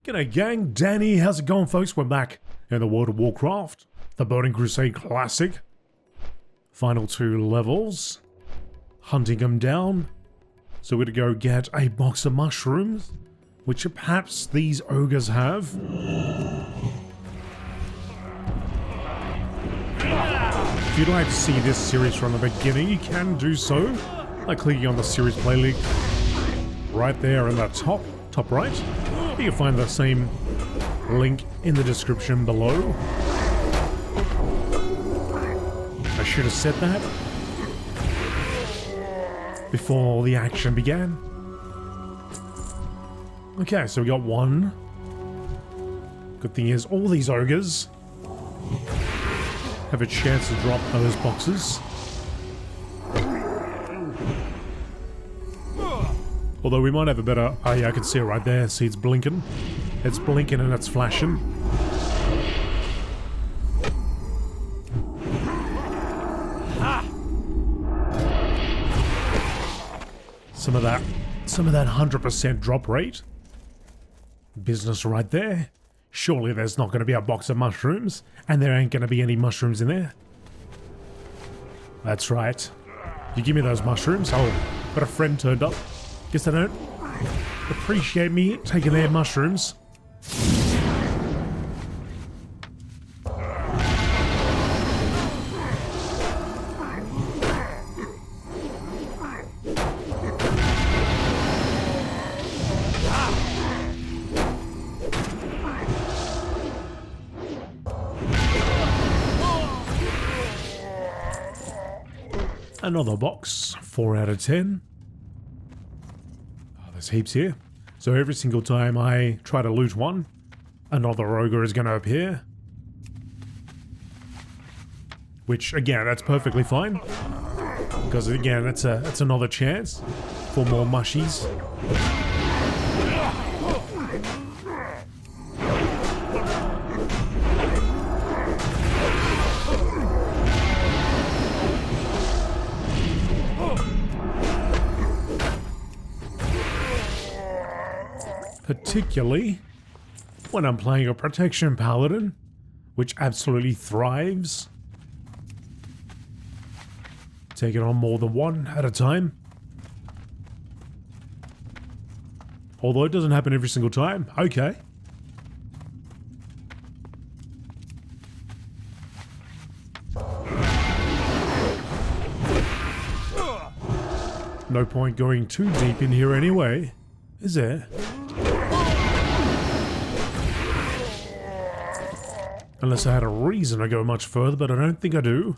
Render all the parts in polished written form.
G'day gang, Danny, how's it going folks? We're back in the World of Warcraft, the Burning Crusade Classic. Final 2 levels, hunting them down. So we're gonna go get a box of mushrooms, which perhaps these ogres have. If you'd like to see this series from the beginning, you can do so by clicking on the series playlist right there in the top right. You can find the same link in the description below. I should have said that before the action began. Okay, so we got one. Good thing is all these ogres have a chance to drop those boxes. Although we might have a better... Oh yeah, I can see it right there. See, it's blinking. It's blinking and it's flashing. Some of that 100% drop rate. Business right there. Surely there's not going to be a box of mushrooms, and there ain't going to be any mushrooms in there. That's right. You give me those mushrooms. Oh, got a friend turned up. Guess they don't appreciate me taking their mushrooms. Another box, 4 out of 10. Oh, there's heaps here. So every single time I try to loot one, another ogre is going to appear. Which, again, that's perfectly fine. Because, again, it's another chance for more mushies. Particularly when I'm playing a protection paladin, which absolutely thrives. Taking on more than one at a time. Although it doesn't happen every single time. Okay. No point going too deep in here anyway, is there? Unless I had a reason to go much further, but I don't think I do.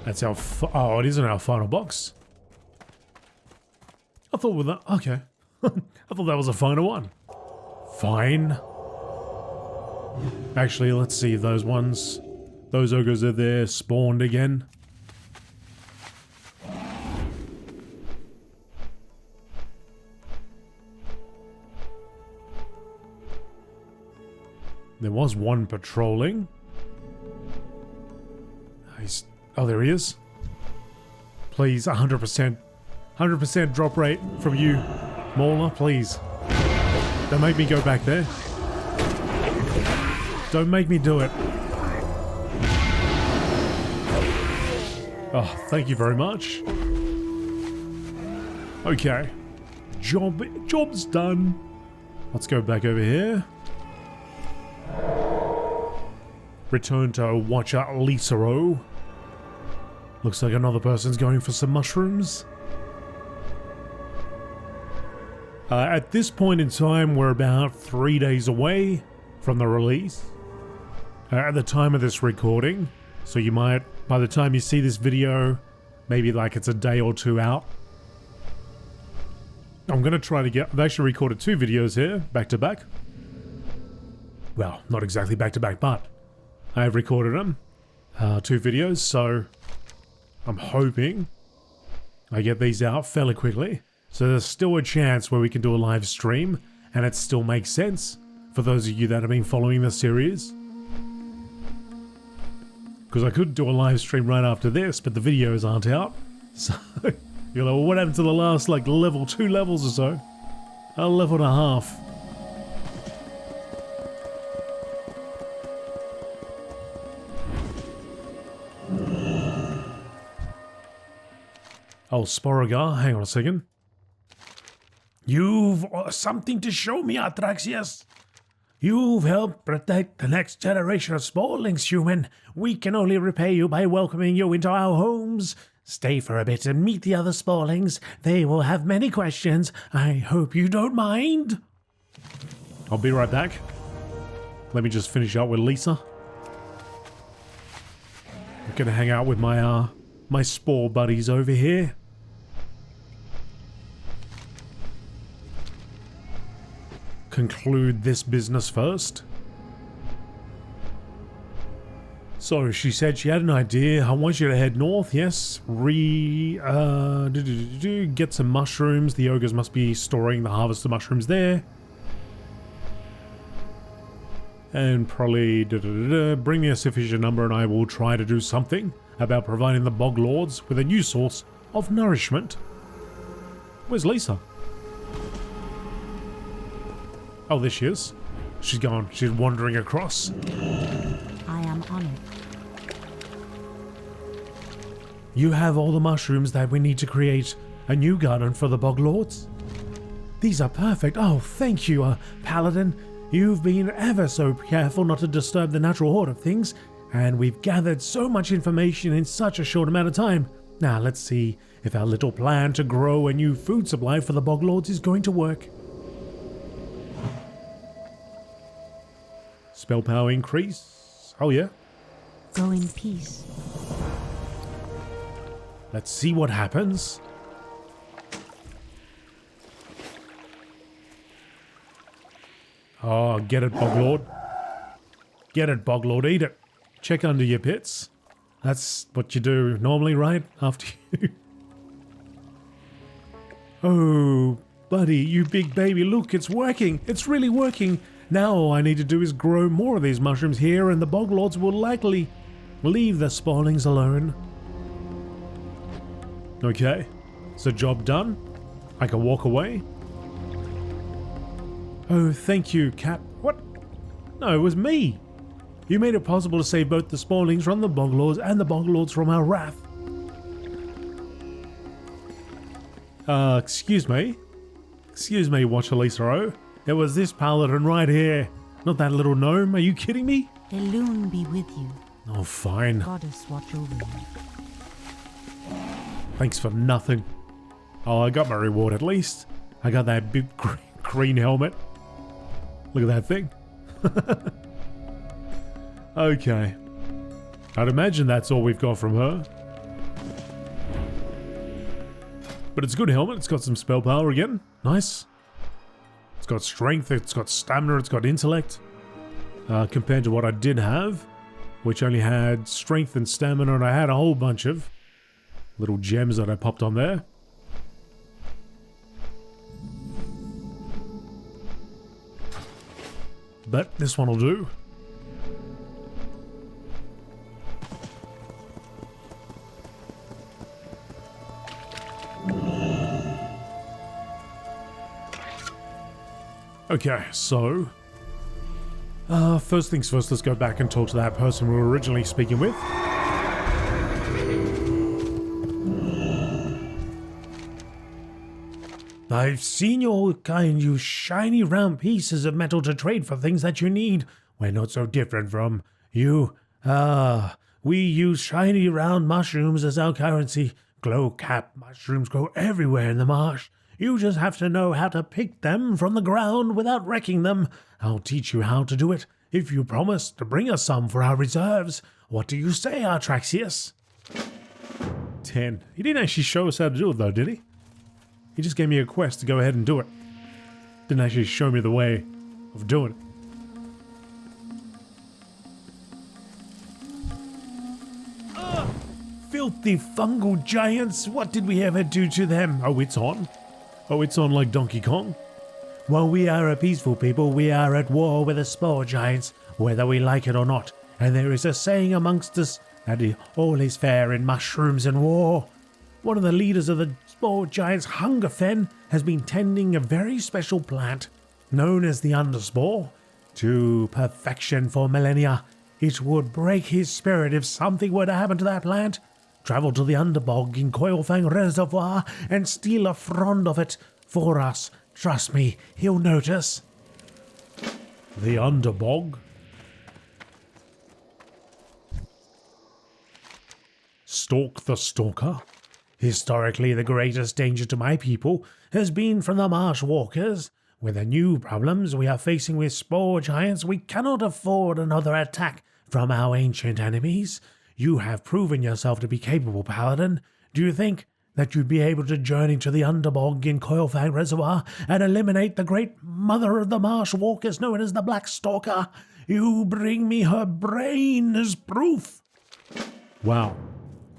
That's our... Oh, it isn't our final box. I thought with that... Okay. I thought that was a final one. Fine. Actually, let's see if those ones... Those ogres are there spawned again. There was one patrolling. Oh, there he is. Please, 100%. 100% drop rate from you, Mauler, please. Don't make me go back there. Don't make me do it. Oh, thank you very much. Okay. Job's done. Let's go back over here. Return to Watcher Lisero. Looks like another person's going for some mushrooms. At this point in time, we're about 3 days away from the release. At the time of this recording, so you might, by the time you see this video, maybe like it's a day or 2 out. I'm going to try to get... I've actually recorded 2 videos here, back to back. Well, not exactly back to back, but I have recorded them. 2 videos, so I'm hoping I get these out fairly quickly. So there's still a chance where we can do a live stream and it still makes sense for those of you that have been following the series. Because I could do a live stream right after this, but the videos aren't out. So, you're like, well, what happened to the last, like, level, 2 levels or so? A level and a half. Oh, Sporeggar, hang on a second. You've something to show me, Atraxius. You've helped protect the next generation of Sporelings, human. We can only repay you by welcoming you into our homes. Stay for a bit and meet the other Sporelings. They will have many questions. I hope you don't mind. I'll be right back. Let me just finish up with Lisa. I'm gonna hang out with my my Spore buddies over here. Conclude this business first. So she said she had an idea. I want you to head north. Yes. Get some mushrooms. The ogres must be storing the harvested mushrooms there. And probably bring me a sufficient number and I will try to do something about providing the bog lords with a new source of nourishment. Where's Lisa? Oh, there she is. She's gone. She's wandering across. I am on it. You have all the mushrooms that we need to create a new garden for the bog lords. These are perfect. Oh, thank you, Paladin. You've been ever so careful not to disturb the natural order of things, and we've gathered so much information in such a short amount of time. Now, let's see if our little plan to grow a new food supply for the bog lords is going to work. Spell power increase. Oh yeah. Go in peace. Let's see what happens. Oh, get it, Boglord. Get it, Boglord. Eat it. Check under your pits. That's what you do normally, right? After you... Oh, buddy, you big baby. Look, it's working. It's really working. Now all I need to do is grow more of these mushrooms here and the bog lords will likely leave the spawnings alone. Okay, so job done. I can walk away. Oh, thank you, Cap. What? No, it was me. You made it possible to save both the spawnings from the bog lords and the bog lords from our wrath. Excuse me? Excuse me, Watcher Lisa O. It was this paladin right here, not that little gnome. Are you kidding me? The loon be with you. Oh, fine. Goddess watch over you. Thanks for nothing. Oh, I got my reward at least. I got that big green helmet. Look at that thing. Okay. I'd imagine that's all we've got from her. But it's a good helmet. It's got some spell power again. Nice. It's got strength, it's got stamina, it's got intellect. Compared to what I did have, which only had strength and stamina, and I had a whole bunch of little gems that I popped on there. But this one will do. Okay, so first things first, let's go back and talk to that person we were originally speaking with. I've seen your kind use shiny round pieces of metal to trade for things that you need. We're not so different from you. We use shiny round mushrooms as our currency. Glow-cap mushrooms grow everywhere in the marsh. You just have to know how to pick them from the ground without wrecking them. I'll teach you how to do it if you promise to bring us some for our reserves. What do you say, Atraxius? 10. He didn't actually show us how to do it though, did he? He just gave me a quest to go ahead and do it. Didn't actually show me the way of doing it. Filth filthy fungal giants. What did we ever do to them? Oh, it's on. Oh, it's on like Donkey Kong. While we are a peaceful people, we are at war with the spore giants, whether we like it or not. And there is a saying amongst us that all is fair in mushrooms and war. One of the leaders of the spore giants, Hungerfen, has been tending a very special plant known as the underspore to perfection for millennia. It would break his spirit if something were to happen to that plant. Travel to the underbog in Coilfang Reservoir and steal a frond of it for us. Trust me, he'll notice. The underbog? Stalk the Stalker? Historically, the greatest danger to my people has been from the marsh walkers. With the new problems we are facing with spore giants, we cannot afford another attack from our ancient enemies. You have proven yourself to be capable, Paladin. Do you think that you'd be able to journey to the underbog in Coilfang Reservoir and eliminate the great mother of the marsh walkers known as the Black Stalker? You bring me her brain as proof. Wow,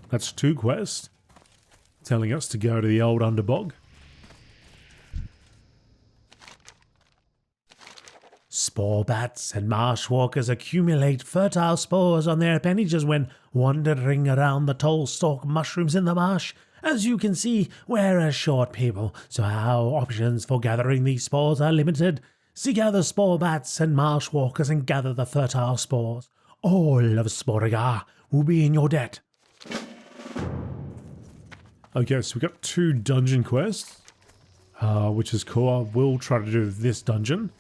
that's 2 quests telling us to go to the old underbog. Spore bats and marsh walkers accumulate fertile spores on their appendages when wandering around the tall stalk mushrooms in the marsh. As you can see, we're a short people, so our options for gathering these spores are limited. Seek out the spore bats and marsh walkers and gather the fertile spores. All of Sporeggar will be in your debt. Okay, so we've got 2 dungeon quests, which is cool. I will try to do this dungeon.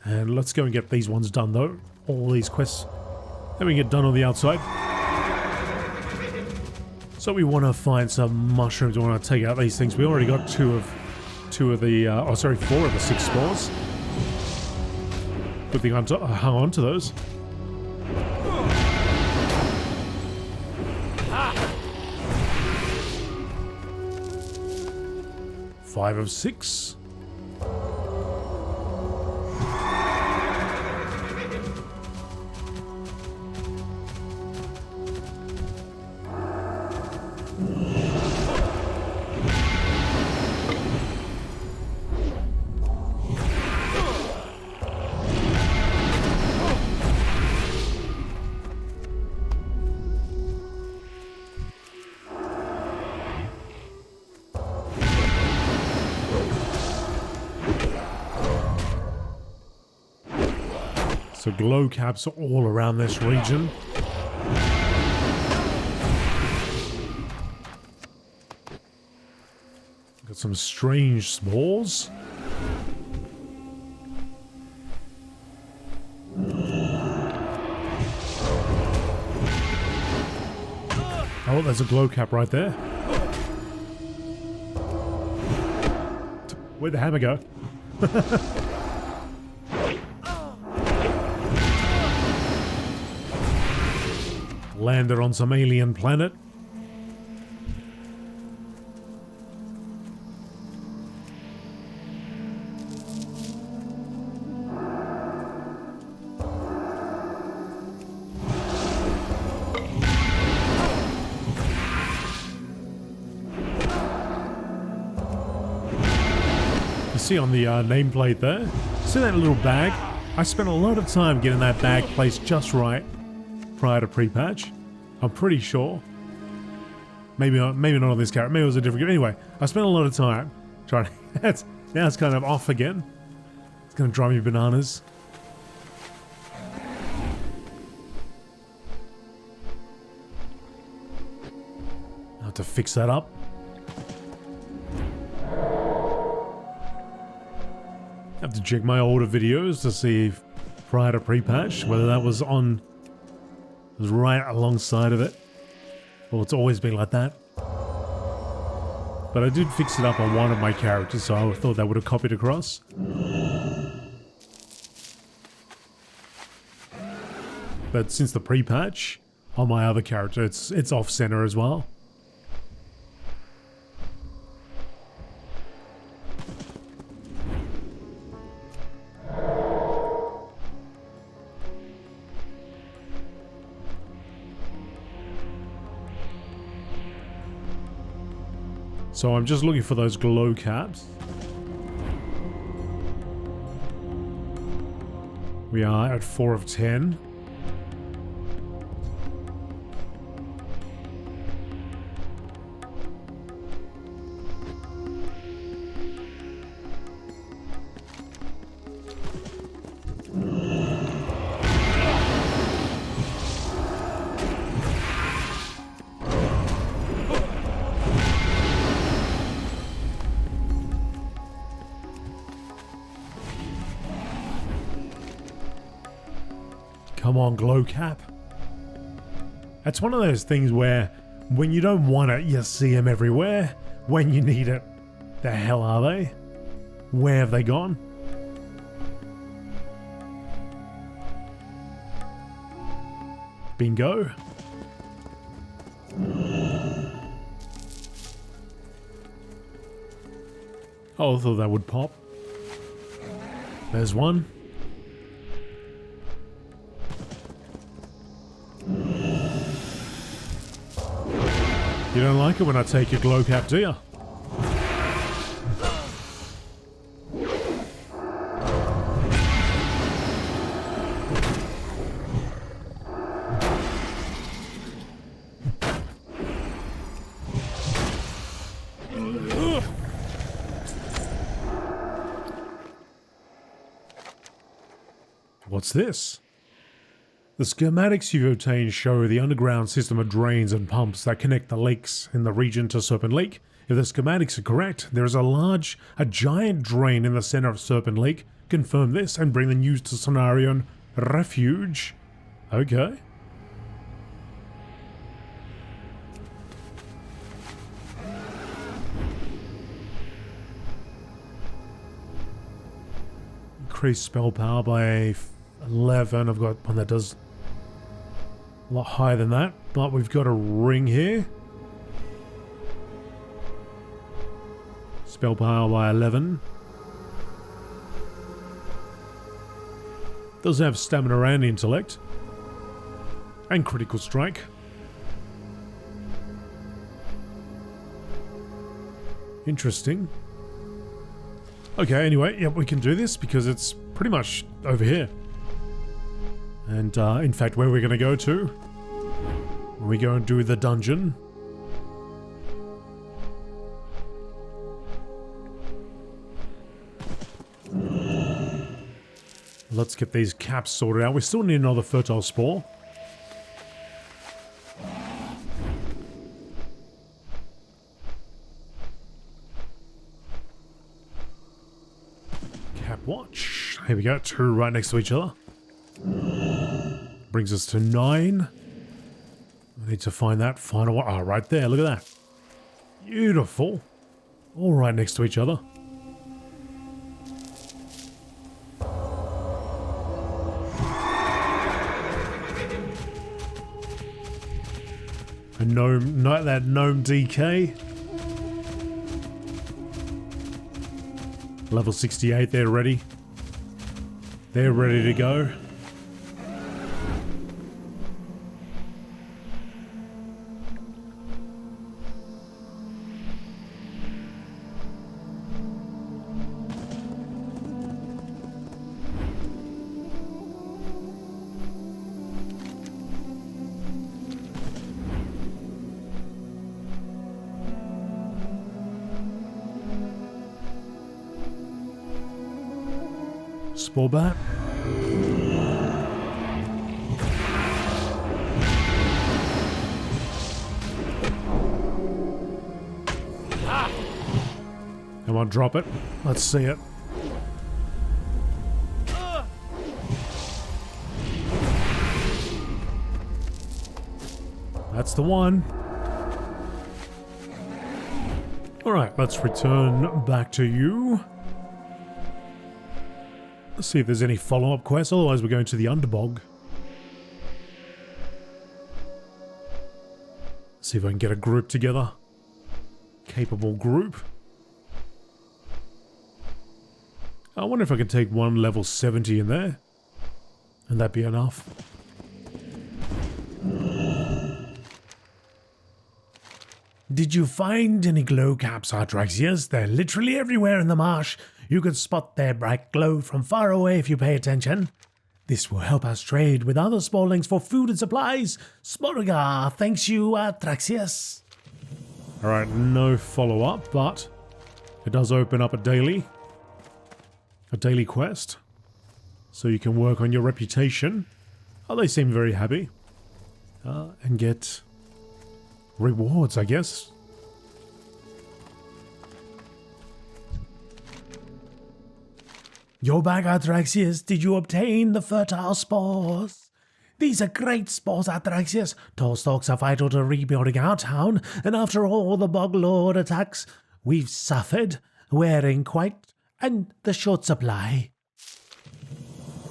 And let's go and get these ones done, though. All these quests. Then we get done on the outside. So we want to find some mushrooms. We want to take out these things. We already got 4 of the 6 spores. Good thing I hung on to those. Five of 6. So glow caps are all around this region. Got some strange spores. Oh, there's a glow cap right there. Where'd the hammer go? Landed on some alien planet. You see on the nameplate there? See that little bag? I spent a lot of time getting that bag placed just right prior to pre-patch. I'm pretty sure. Maybe not on this character. Maybe it was a different character. Anyway, I spent a lot of time trying to... now it's kind of off again. It's going to drive me bananas. I have to fix that up. I have to check my older videos to see if prior to pre-patch whether that was on... It was right alongside of it. Well, it's always been like that. But I did fix it up on one of my characters, so I thought that would have copied across. But since the pre-patch, on my other character, it's off-center as well. So I'm just looking for those glow caps. We are at 4 of 10. Come on, glow cap. That's one of those things where when you don't want it, you see them everywhere. When you need it, the hell are they? Where have they gone? Bingo. Oh, I thought that would pop. There's one. You don't like it when I take your glow cap, do you? What's this? The schematics you've obtained show the underground system of drains and pumps that connect the lakes in the region to Serpent Lake. If the schematics are correct, there is a giant drain in the center of Serpent Lake. Confirm this and bring the news to Cenarion Refuge. Okay. Increase spell power by 11. I've got one that does a lot higher than that, but we've got a ring here. Spell power by 11. Does have stamina and intellect. And critical strike. Interesting. Okay, anyway, yeah, we can do this because it's pretty much over here. And in fact, where we're going to go to, when we go and do the dungeon. Let's get these caps sorted out. We still need another fertile spore. Cap watch. Here we go, 2 right next to each other. Brings us to 9. I need to find that final one. Oh, right there. Look at that. Beautiful. All right next to each other. A gnome, not that gnome DK. Level 68, they're ready. They're ready to go. Sporeggar. Come on, drop it. Let's see it. That's the one. Alright, let's return back to you. Let's see if there's any follow-up quests, otherwise we're going to the Underbog. See if I can get a group together. Capable group. I wonder if I can take one level 70 in there. And that'd be enough. Did you find any glow caps, Artraxius? They're literally everywhere in the marsh. You can spot their bright glow from far away if you pay attention. This will help us trade with other Sporelings for food and supplies. Sporeggar thanks you, Artraxius. Alright, no follow-up, but it does open up a daily quest. So you can work on your reputation. Oh, they seem very happy. And get rewards, I guess. You're back, Artraxius. Did you obtain the fertile spores? These are great spores, Artraxius. Tall stalks are vital to rebuilding our town, and after all the Bog Lord attacks we've suffered, we're in quite the short supply.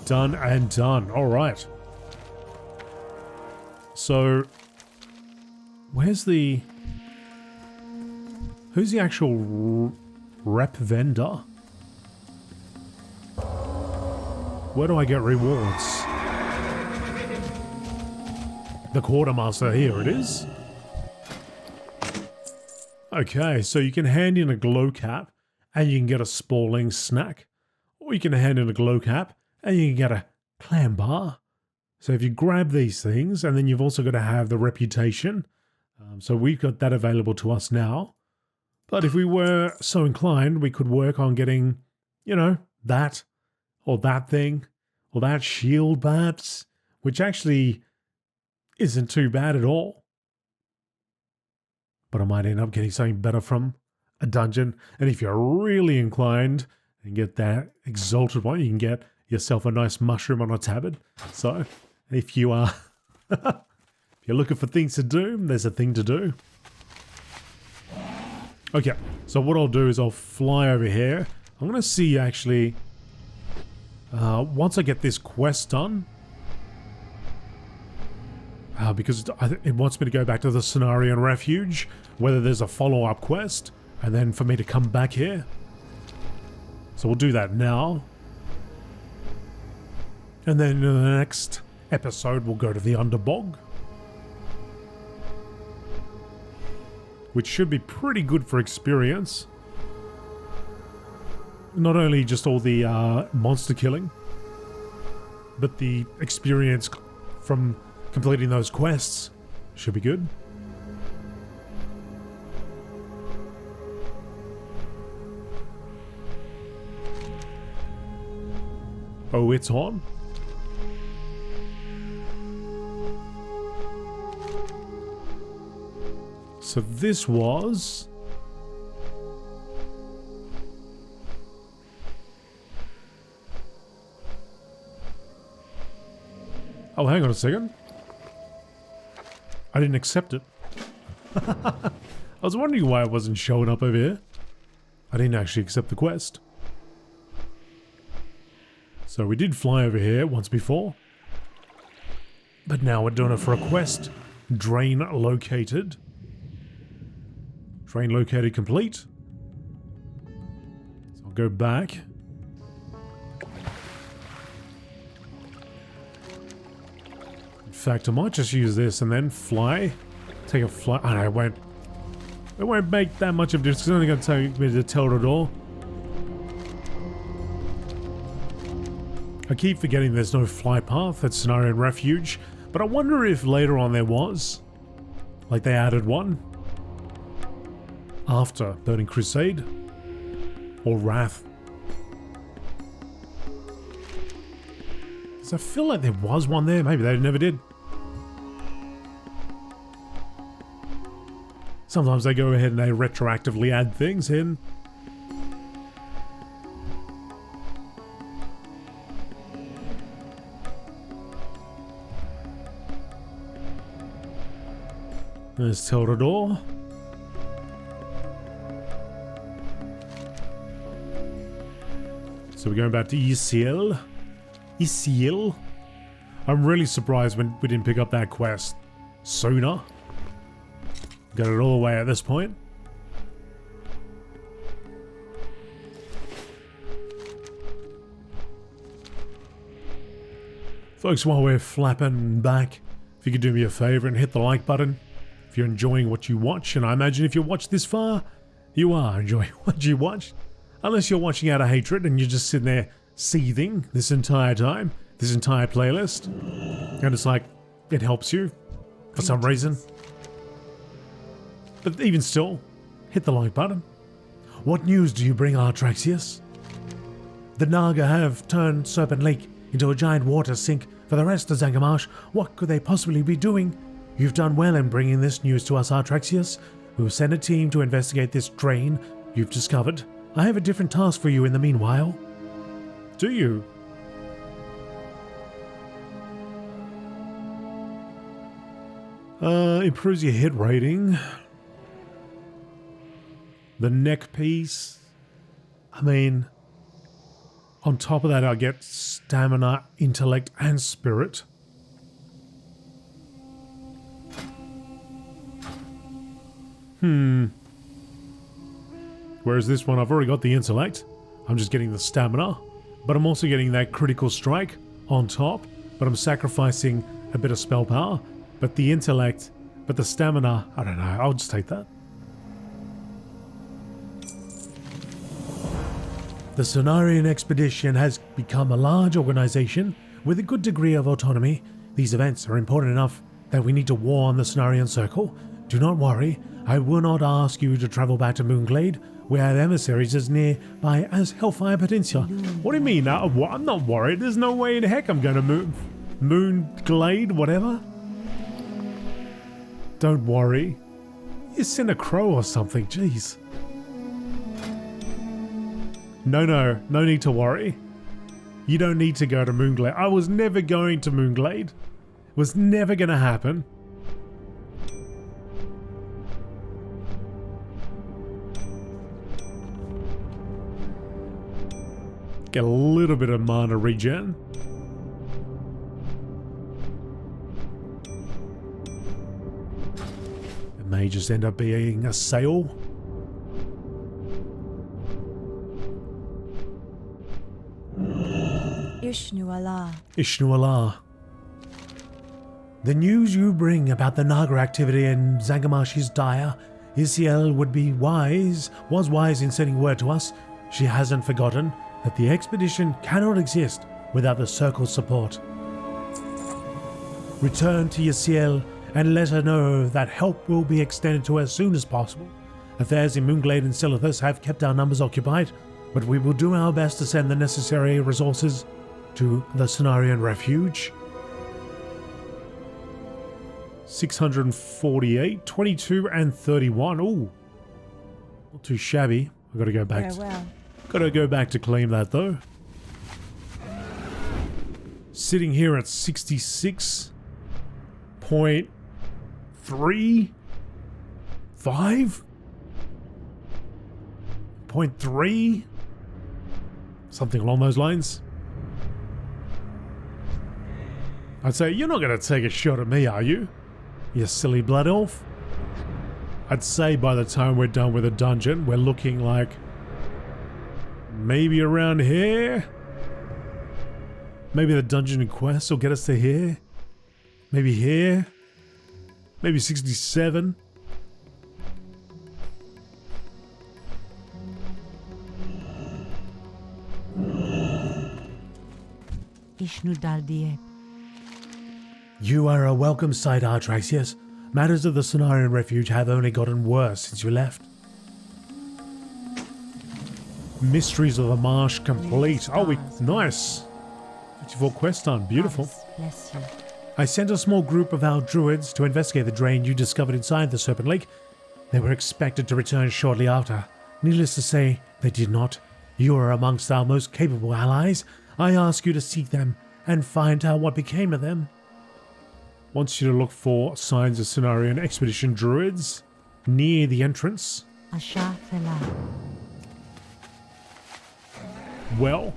Done and done. All right. So, who's the actual rep vendor? Where do I get rewards? The quartermaster, here it is. Okay, so you can hand in a glow cap and you can get a Sporling snack. Or you can hand in a glow cap and you can get a clam bar. So if you grab these things, and then you've also got to have the reputation. So we've got that available to us now. But if we were so inclined, we could work on getting, you know, that. Or that thing. Or that shield, perhaps. Which actually isn't too bad at all. But I might end up getting something better from a dungeon. And if you're really inclined and get that exalted one, you can get yourself a nice mushroom on a tabard. So if you are if you're looking for things to do, there's a thing to do. Okay, so what I'll do is I'll fly over here. I'm going to see actually once I get this quest done, because it wants me to go back to the Cenarian Refuge, whether there's a follow-up quest, and then for me to come back here. So we'll do that now. And then in the next episode, we'll go to the Underbog, which should be pretty good for experience. Not only just all the monster killing, but the experience from completing those quests should be good. Oh, it's on? So this was... Oh, hang on a second. I didn't accept it. I was wondering why it wasn't showing up over here. I didn't actually accept the quest. So we did fly over here once before. But now we're doing it for a quest. Drain located. Drain located complete. So I'll go back. In fact, I might just use this and then fly. Take a flight. Oh, no, it won't make that much of a difference. It's only going to take me to Teldor. I keep forgetting there's no fly path at Cenarian Refuge, but I wonder if later on there was. Like they added one. After Burning Crusade. Or Wrath. Because I feel like there was one there. Maybe they never did. Sometimes they go ahead and they retroactively add things in. There's Teldor. So we're going back to Isiel. Isiel? I'm really surprised when we didn't pick up that quest sooner. Got it all the way at this point. Folks, while we're flapping back, if you could do me a favor and hit the like button. if you're enjoying what you watch, and I imagine if you watch this far, you are enjoying what you watch. Unless you're watching out of hatred and you're just sitting there seething this entire time, this entire playlist, and it's like, it helps you for some reason. But even still, hit the like button. What news do you bring, Artraxius? The Naga have turned Serpent Lake into a giant water sink for the rest of Zangamash. What could they possibly be doing? You've done well in bringing this news to us, Artraxius. We'll send a team to investigate this drain you've discovered. I have a different task for you in the meanwhile. Do you? Improves your hit rating. The neck piece. I mean, on top of that, I get stamina, intellect, and spirit. Whereas this one, I've already got the intellect. I'm just getting the stamina. But I'm also getting that critical strike on top. But I'm sacrificing a bit of spell power. But the intellect, but the stamina, I don't know. I'll just take that. The Cenarian Expedition has become a large organization with a good degree of autonomy. These events are important enough that we need to warn the Cenarian Circle. Do not worry, I will not ask you to travel back to Moonglade. We have emissaries as nearby as Hellfire Peninsula. What do you mean? I'm not worried. There's no way in the heck I'm going to Moonglade, whatever. Don't worry. You send a crow or something, jeez. No need to worry. You don't need to go to Moonglade. I was never going to Moonglade. It was never going to happen. Get a little bit of mana regen. It may just end up being a sail. Ishnu Allah. The news you bring about the Naga activity in Zangamash is dire. Isiel was wise in sending word to us. She hasn't forgotten that the expedition cannot exist without the Circle's support. Return to Isiel and let her know that help will be extended to her as soon as possible. Affairs in Moonglade and Silithus have kept our numbers occupied, but we will do our best to send the necessary resources to the Cenarian Refuge. 648, 22 and 31. Ooh, not too shabby. I've got to go back. Gotta go back to claim that though. Sitting here at 66.35? .3? Something along those lines. I'd say, you're not going to take a shot at me, are you? You silly blood elf. I'd say by the time we're done with the dungeon, we're looking like maybe around here. Maybe the dungeon and quest will get us to here. Maybe here. Maybe 67. You are a welcome sight, Artraxius. Matters of the Cenarian Refuge have only gotten worse since you left. Mysteries of the Marsh complete. Oh, nice. 54 quest done. Beautiful. Bless you. I sent a small group of our druids to investigate the drain you discovered inside the Serpent Lake. They were expected to return shortly after. Needless to say, they did not. You are amongst our most capable allies. I ask you to seek them and find out what became of them. Wants you to look for signs of Cenarian expedition druids near the entrance. Well,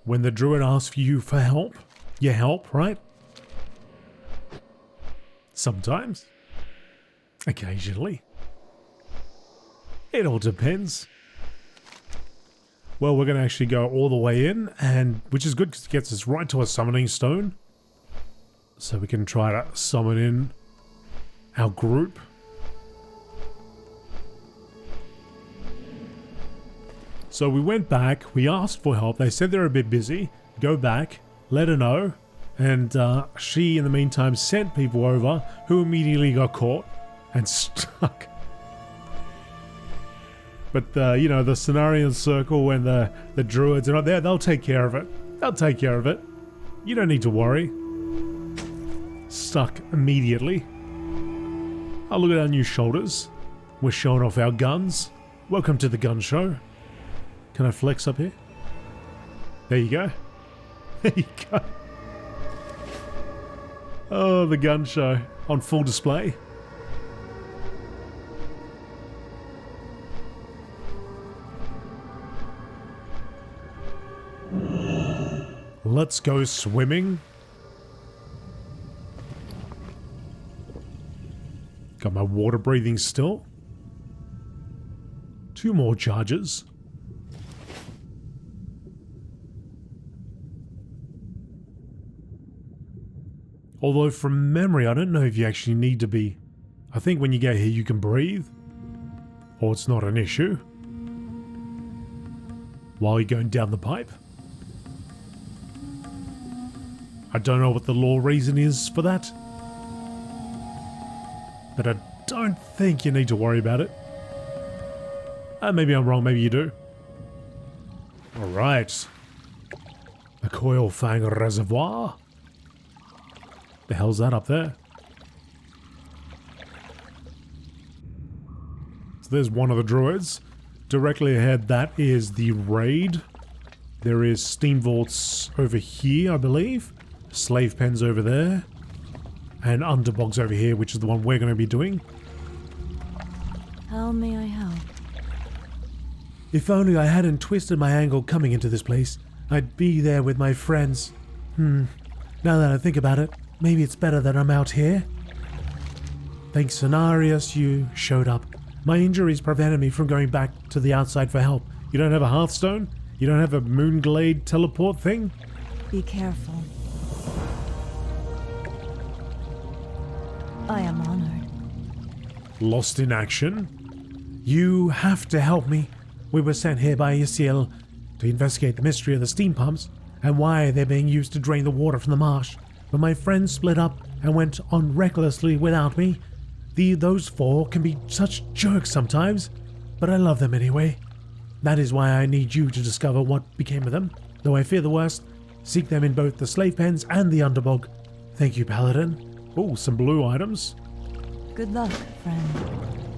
when the druid asks you for help, you help, right? Sometimes. Occasionally. It all depends. Well, we're going to actually go all the way in, and which is good because it gets us right to a summoning stone. So we can try to summon in our group. So we went back, we asked for help, they said they're a bit busy, go back, let her know, and she in the meantime sent people over who immediately got caught and stuck. But you know, the Cenarian Circle and the druids are not there, they'll take care of it. They'll take care of it. You don't need to worry. Stuck immediately. Oh, look at our new shoulders. We're showing off our guns. Welcome to the gun show. Can I flex up here? There you go. There you go. Oh, the gun show on full display. Let's go swimming. Got my water breathing still. 2 more charges. Although from memory, I don't know if you actually need to be. I think when you get here you can breathe. Or it's not an issue. While you're going down the pipe. I don't know what the law reason is for that. But I don't think you need to worry about it. Maybe I'm wrong, maybe you do. Alright. The Coil Fang Reservoir. The hell's that up there? So there's one of the druids. Directly ahead, that is the raid. There is steam vaults over here, I believe. Slave pens over there. And underbogs over here, which is the one we're going to be doing. How may I help? If only I hadn't twisted my ankle coming into this place, I'd be there with my friends. Now that I think about it, maybe it's better that I'm out here. Thanks, Cenarius, you showed up. My injuries prevented me from going back to the outside for help. You don't have a Hearthstone? You don't have a Moonglade teleport thing? Be careful. I am honored. Lost in action? You have to help me. We were sent here by Yasiel to investigate the mystery of the steam pumps and why they're being used to drain the water from the marsh. But my friends split up and went on recklessly without me. Those 4 can be such jerks sometimes, but I love them anyway. That is why I need you to discover what became of them. Though I fear the worst, seek them in both the slave pens and the underbog. Thank you, Paladin. Oh, some blue items. Good luck, friend.